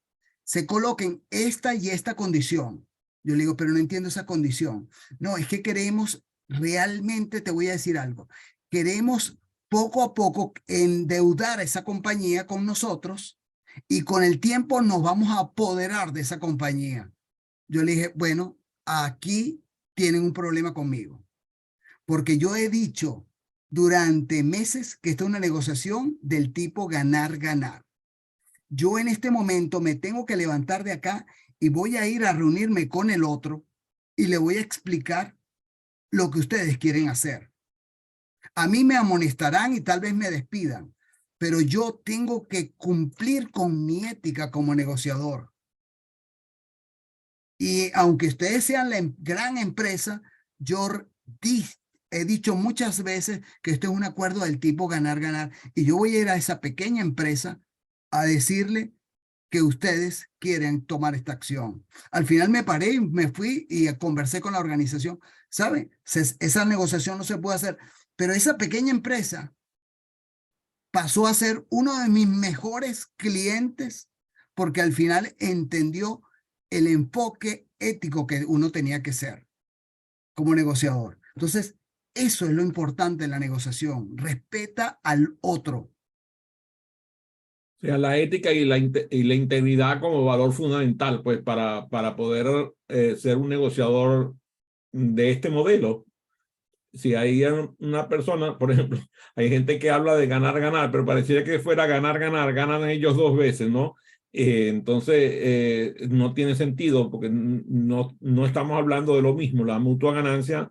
se coloquen esta y esta condición. Yo le digo, pero no entiendo esa condición. No, es que queremos realmente, te voy a decir algo, queremos poco a poco endeudar a esa compañía con nosotros, y con el tiempo nos vamos a apoderar de esa compañía. Yo le dije, bueno, aquí tienen un problema conmigo, porque yo he dicho durante meses que esta es una negociación del tipo ganar-ganar. Yo en este momento me tengo que levantar de acá y voy a ir a reunirme con el otro y le voy a explicar lo que ustedes quieren hacer. A mí me amonestarán y tal vez me despidan, pero yo tengo que cumplir con mi ética como negociador. Y aunque ustedes sean la gran empresa, yo he dicho muchas veces que esto es un acuerdo del tipo ganar-ganar, y yo voy a ir a esa pequeña empresa a decirle que ustedes quieren tomar esta acción. Al final me paré y me fui y conversé con la organización. ¿Saben? Esa negociación no se puede hacer, pero esa pequeña empresa pasó a ser uno de mis mejores clientes porque al final entendió el enfoque ético que uno tenía que ser como negociador. Entonces, eso es lo importante en la negociación. Respeta al otro. O sea, la ética y la integridad como valor fundamental, pues, para poder ser un negociador de este modelo. Si hay una persona, por ejemplo, hay gente que habla de ganar, ganar, pero pareciera que fuera ganar, ganar, ganan ellos dos veces, ¿no? Entonces, no tiene sentido porque no estamos hablando de lo mismo. La mutua ganancia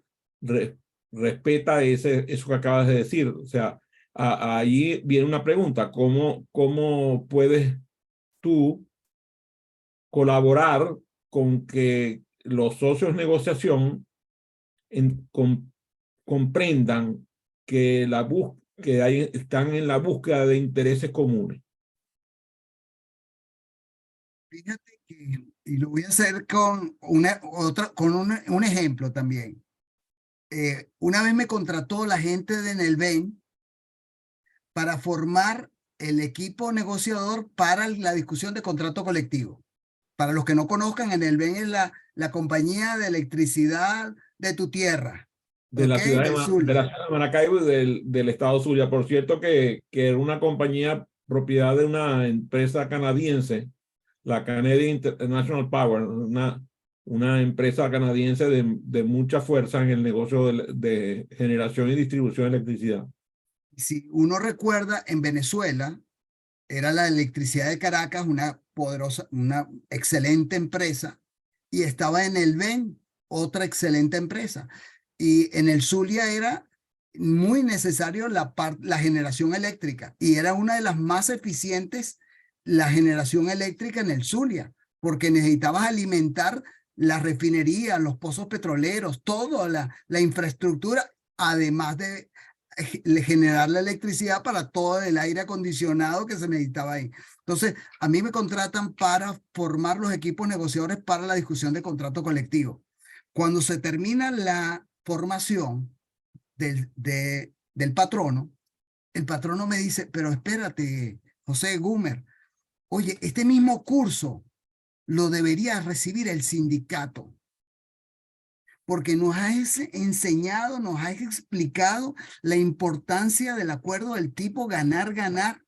respeta eso que acabas de decir. O sea, ahí viene una pregunta: ¿cómo puedes tú colaborar con que los socios de negociación comprendan que están en la búsqueda de intereses comunes? Fíjate que, y lo voy a hacer con un ejemplo también. Una vez me contrató la gente de Nelven para formar el equipo negociador para la discusión de contrato colectivo. Para los que no conozcan, Enelven es la compañía de electricidad de tu tierra, De ¿ok? la ciudad Del de la Zulia. ciudad de Maracaibo y del estado Zulia. Por cierto, que era una compañía propiedad de una empresa canadiense, la Canadian International Power, una empresa canadiense de mucha fuerza en el negocio de generación y distribución de electricidad. Si uno recuerda, en Venezuela era la electricidad de Caracas, una poderosa, una excelente empresa, y estaba en el Ben, otra excelente empresa. Y en el Zulia era muy necesario la generación eléctrica, y era una de las más eficientes la generación eléctrica en el Zulia, porque necesitabas alimentar la refinería, los pozos petroleros, toda la infraestructura, además de generar la electricidad para todo el aire acondicionado que se necesitaba ahí. Entonces, a mí me contratan para formar los equipos negociadores para la discusión de contrato colectivo. Cuando se termina la formación del patrono, el patrono me dice, pero espérate, José Gumer, oye, este mismo curso lo debería recibir el sindicato, porque nos has enseñado, nos has explicado la importancia del acuerdo del tipo ganar-ganar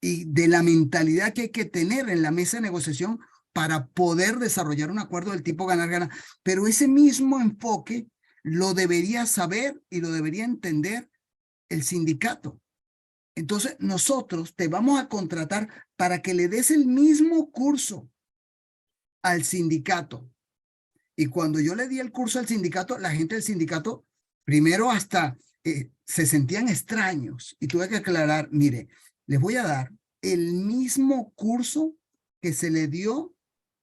y de la mentalidad que hay que tener en la mesa de negociación para poder desarrollar un acuerdo del tipo ganar-ganar. Pero ese mismo enfoque lo debería saber y lo debería entender el sindicato. Entonces, nosotros te vamos a contratar para que le des el mismo curso al sindicato. Y cuando yo le di el curso al sindicato, la gente del sindicato primero hasta se sentían extraños y tuve que aclarar, mire, les voy a dar el mismo curso que se le dio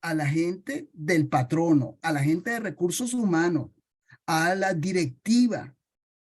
a la gente del patrono, a la gente de recursos humanos, a la directiva.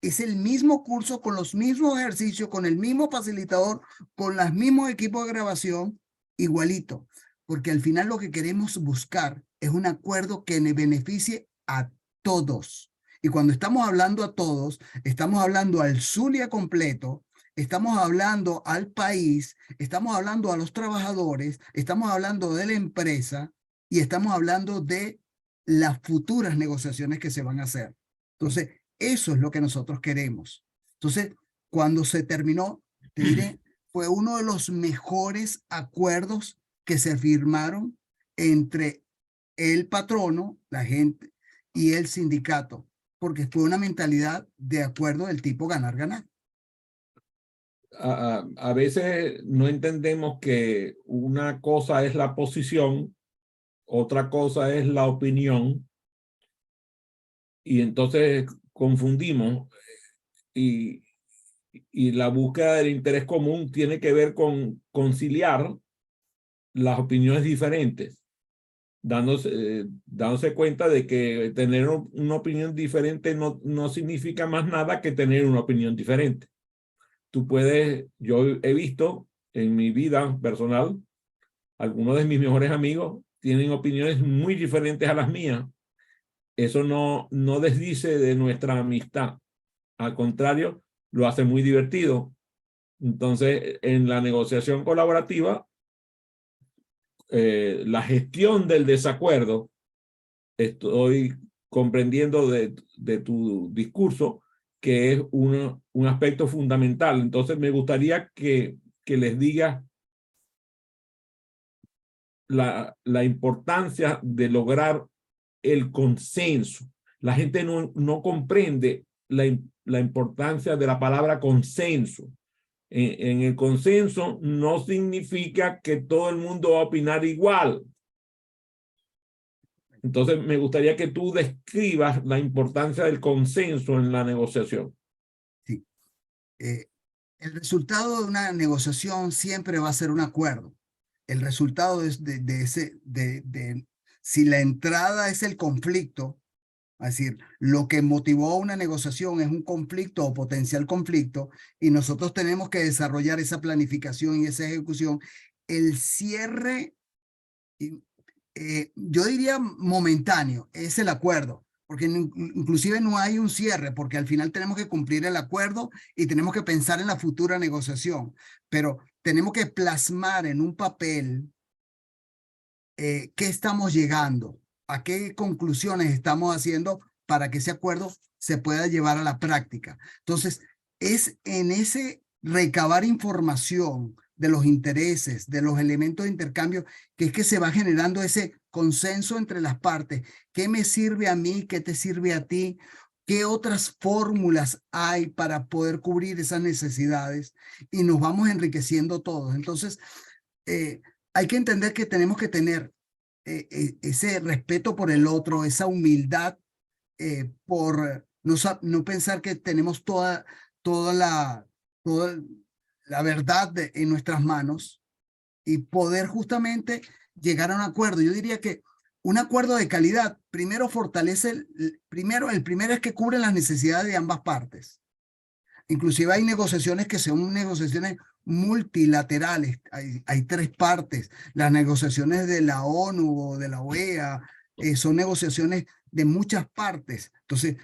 Es el mismo curso con los mismos ejercicios, con el mismo facilitador, con los mismos equipos de grabación, igualito. Porque al final lo que queremos buscar es un acuerdo que le beneficie a todos. Y cuando estamos hablando a todos, estamos hablando al Zulia completo, estamos hablando al país, estamos hablando a los trabajadores, estamos hablando de la empresa y estamos hablando de las futuras negociaciones que se van a hacer. Entonces, eso es lo que nosotros queremos. Entonces, cuando se terminó, te diré, fue uno de los mejores acuerdos que se firmaron entre el patrono, la gente, y el sindicato, porque fue una mentalidad de acuerdo del tipo ganar-ganar. A veces no entendemos que una cosa es la posición, otra cosa es la opinión, y entonces confundimos, y, y la búsqueda del interés común tiene que ver con conciliar las opiniones diferentes, dándose cuenta de que tener una opinión diferente no significa más nada que tener una opinión diferente. Yo he visto en mi vida personal, algunos de mis mejores amigos tienen opiniones muy diferentes a las mías. Eso no desdice de nuestra amistad. Al contrario, lo hace muy divertido. Entonces, en la negociación colaborativa, la gestión del desacuerdo, estoy comprendiendo de tu discurso que es un aspecto fundamental. Entonces, me gustaría que les digas la importancia de lograr el consenso. La gente no comprende la importancia de la palabra consenso. En el consenso no significa que todo el mundo va a opinar igual. Entonces, me gustaría que tú describas la importancia del consenso en la negociación. Sí. El resultado de una negociación siempre va a ser un acuerdo. El resultado si la entrada es el conflicto, es decir, lo que motivó una negociación es un conflicto o potencial conflicto, y nosotros tenemos que desarrollar esa planificación y esa ejecución. El cierre, yo diría momentáneo, es el acuerdo, porque inclusive no hay un cierre, porque al final tenemos que cumplir el acuerdo y tenemos que pensar en la futura negociación, pero tenemos que plasmar en un papel qué estamos llegando, a qué conclusiones estamos haciendo para que ese acuerdo se pueda llevar a la práctica. Entonces, es en ese recabar información de los intereses, de los elementos de intercambio, que es que se va generando ese consenso entre las partes. ¿Qué me sirve a mí? ¿Qué te sirve a ti? ¿Qué otras fórmulas hay para poder cubrir esas necesidades? Y nos vamos enriqueciendo todos. Entonces, hay que entender que tenemos que tener ese respeto por el otro, esa humildad por no pensar que tenemos toda la verdad en nuestras manos y poder justamente llegar a un acuerdo. Yo diría que un acuerdo de calidad primero fortalece, el primero es que cubre las necesidades de ambas partes. Inclusive hay negociaciones que son negociaciones multilaterales. Hay tres partes. Las negociaciones de la ONU o de la OEA son negociaciones de muchas partes. Entonces,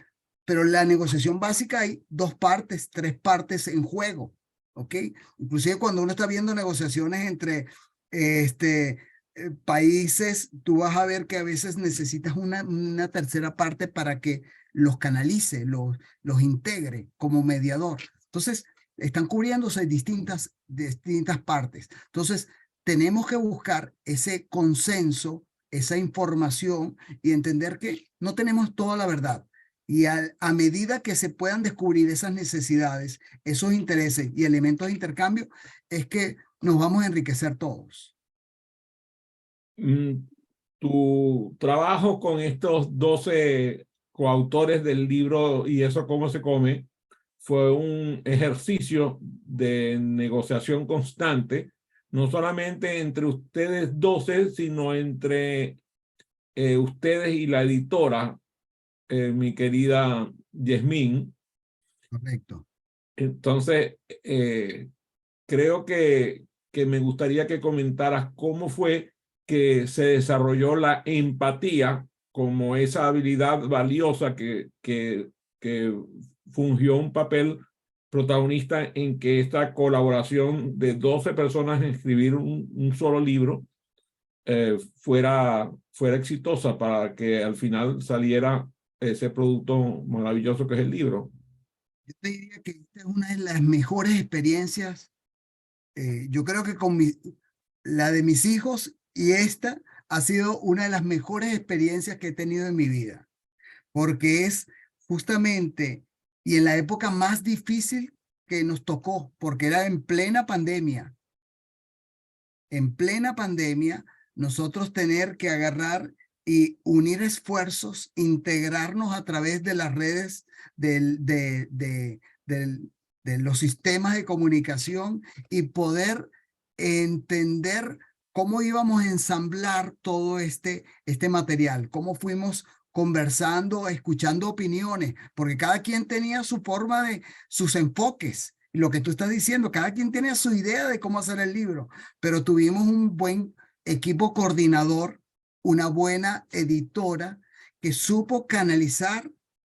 pero la negociación básica hay dos partes, tres partes en juego. ¿Ok? Inclusive cuando uno está viendo negociaciones entre países, tú vas a ver que a veces necesitas una tercera parte para que los canalice, los integre como mediador. Entonces, están cubriéndose distintas partes. Entonces, tenemos que buscar ese consenso, esa información y entender que no tenemos toda la verdad. Y a medida que se puedan descubrir esas necesidades, esos intereses y elementos de intercambio, es que nos vamos a enriquecer todos. Tu trabajo con estos 12 coautores del libro Y eso cómo se come fue un ejercicio de negociación constante, no solamente entre ustedes 12, sino entre ustedes y la editora, mi querida Yasmín. Correcto. Entonces, creo que me gustaría que comentaras cómo fue que se desarrolló la empatía como esa habilidad valiosa que fungió un papel protagonista en que esta colaboración de 12 personas en escribir un solo libro fuera exitosa para que al final saliera ese producto maravilloso que es el libro. Yo te diría que esta es una de las mejores experiencias. Yo creo que la de mis hijos y esta ha sido una de las mejores experiencias que he tenido en mi vida, porque es justamente y en la época más difícil que nos tocó, porque era en plena pandemia. En plena pandemia, nosotros tener que agarrar y unir esfuerzos, integrarnos a través de las redes de los sistemas de comunicación y poder entender cómo íbamos a ensamblar todo este material, cómo fuimos conversando, escuchando opiniones, porque cada quien tenía su forma sus enfoques. Y lo que tú estás diciendo, cada quien tiene su idea de cómo hacer el libro, pero tuvimos un buen equipo coordinador, una buena editora que supo canalizar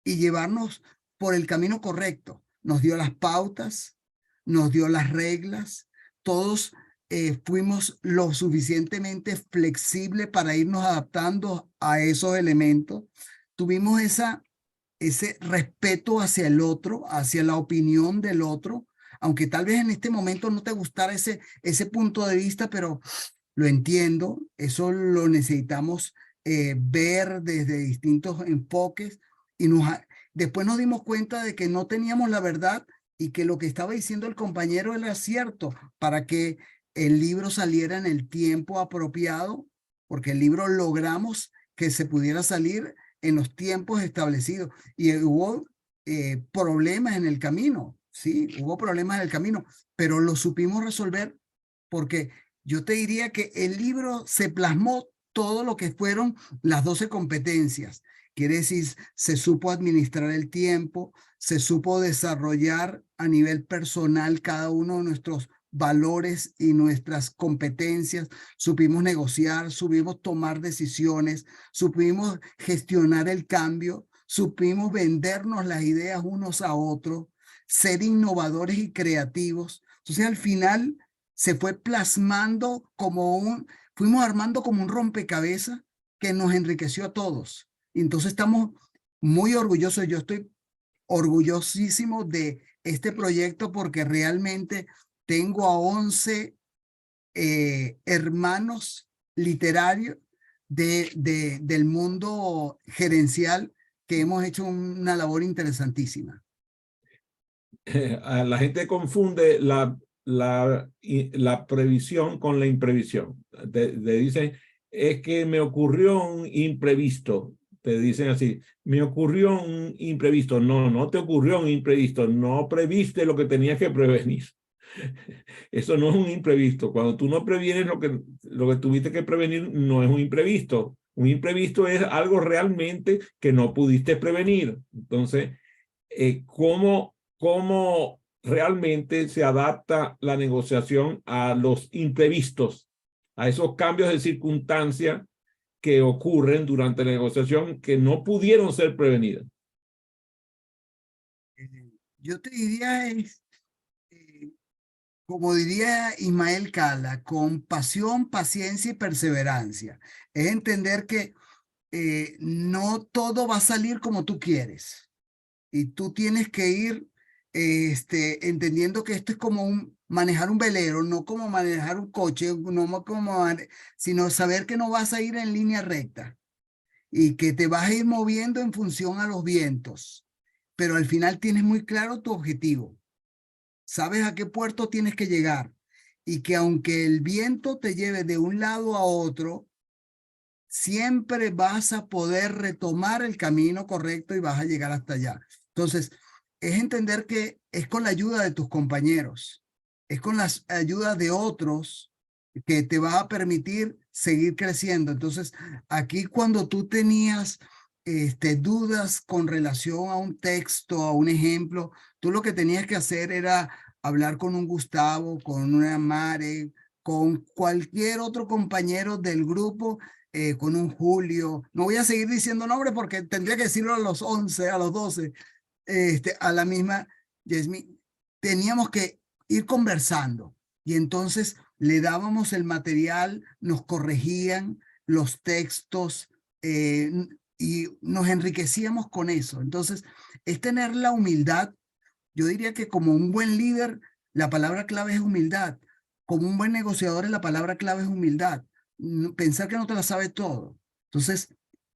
y llevarnos por el camino correcto. Nos dio las pautas, nos dio las reglas, todos fuimos lo suficientemente flexibles para irnos adaptando a esos elementos. Tuvimos ese respeto hacia el otro, hacia la opinión del otro, aunque tal vez en este momento no te gustara ese punto de vista, pero lo entiendo, eso lo necesitamos ver desde distintos enfoques y después nos dimos cuenta de que no teníamos la verdad y que lo que estaba diciendo el compañero era cierto para que el libro saliera en el tiempo apropiado, porque el libro logramos que se pudiera salir en los tiempos establecidos y hubo problemas en el camino, sí, hubo problemas en el camino, pero lo supimos resolver porque yo te diría que el libro se plasmó todo lo que fueron las 12 competencias. Quiere decir, se supo administrar el tiempo, se supo desarrollar a nivel personal cada uno de nuestros valores y nuestras competencias, supimos negociar, supimos tomar decisiones, supimos gestionar el cambio, supimos vendernos las ideas unos a otros, ser innovadores y creativos. Entonces al final se fue plasmando fuimos armando como un rompecabezas que nos enriqueció a todos. Y entonces estamos muy orgullosos, yo estoy orgullosísimo de este proyecto porque realmente tengo a 11 hermanos literarios del mundo gerencial que hemos hecho una labor interesantísima. La gente confunde la previsión con la imprevisión. Te dicen, es que me ocurrió un imprevisto. Te dicen así, me ocurrió un imprevisto. No, no te ocurrió un imprevisto. No previste lo que tenías que prevenir. Eso no es un imprevisto. Cuando tú no previenes lo que tuviste que prevenir, no es un imprevisto. Un imprevisto es algo realmente que no pudiste prevenir. Entonces, ¿cómo realmente se adapta la negociación a los imprevistos, a esos cambios de circunstancia que ocurren durante la negociación que no pudieron ser prevenidas? Yo te diría, como diría Ismael Cala, con pasión, paciencia y perseverancia. Es entender que no todo va a salir como tú quieres. Y tú tienes que ir entendiendo que esto es como manejar un velero, no como manejar un coche, no como sino saber que no vas a ir en línea recta y que te vas a ir moviendo en función a los vientos. Pero al final tienes muy claro tu objetivo. Sabes a qué puerto tienes que llegar y que aunque el viento te lleve de un lado a otro, siempre vas a poder retomar el camino correcto y vas a llegar hasta allá. Entonces, es entender que es con la ayuda de tus compañeros, es con la ayuda de otros que te va a permitir seguir creciendo. Entonces, aquí cuando tú tenías dudas con relación a un texto, a un ejemplo, tú lo que tenías que hacer era hablar con un Gustavo, con una Mare, con cualquier otro compañero del grupo, con un Julio. No voy a seguir diciendo nombres porque tendría que decirlo a los 11, a los 12, a la misma Yasmín. Teníamos que ir conversando y entonces le dábamos el material, nos corregían los textos y nos enriquecíamos con eso. Entonces, es tener la humildad. Yo diría que como un buen líder, la palabra clave es humildad. Como un buen negociador, la palabra clave es humildad. Pensar que no te la sabe todo. Entonces,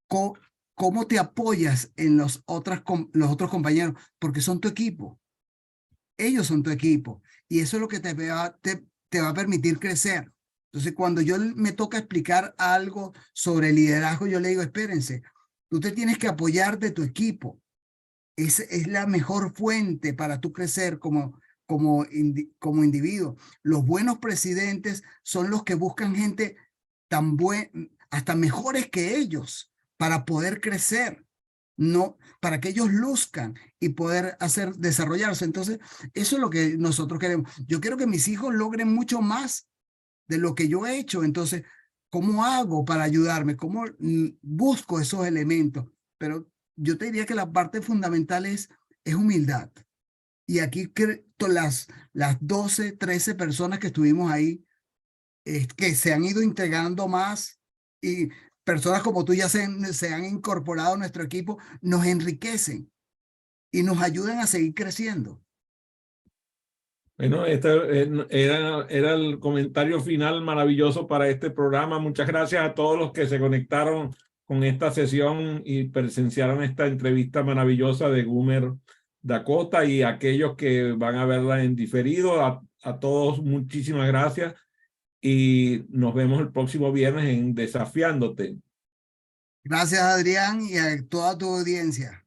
¿cómo te apoyas en los otros compañeros? Porque son tu equipo. Ellos son tu equipo. Y eso es lo que te va a permitir crecer. Entonces, cuando yo me toca explicar algo sobre liderazgo, yo le digo, espérense, tú te tienes que apoyar de tu equipo. Es la mejor fuente para tú crecer como individuo. Los buenos presidentes son los que buscan gente hasta mejores que ellos para poder crecer, no para que ellos luzcan y poder desarrollarse. Entonces, eso es lo que nosotros queremos. Yo quiero que mis hijos logren mucho más de lo que yo he hecho. Entonces, ¿cómo hago para ayudarme? ¿Cómo busco esos elementos? Pero yo te diría que la parte fundamental es humildad Y aquí las 12, 13 personas que estuvimos ahí, que se han ido integrando más, y personas como tú ya se han incorporado a nuestro equipo, nos enriquecen y nos ayudan a seguir creciendo. Bueno, este era el comentario final maravilloso para este programa. Muchas gracias a todos los que se conectaron con esta sesión y presenciaron esta entrevista maravillosa de Gumer Dakota, y a aquellos que van a verla en diferido. A todos muchísimas gracias y nos vemos el próximo viernes en Desafiándote. Gracias, Adrián, y a toda tu audiencia.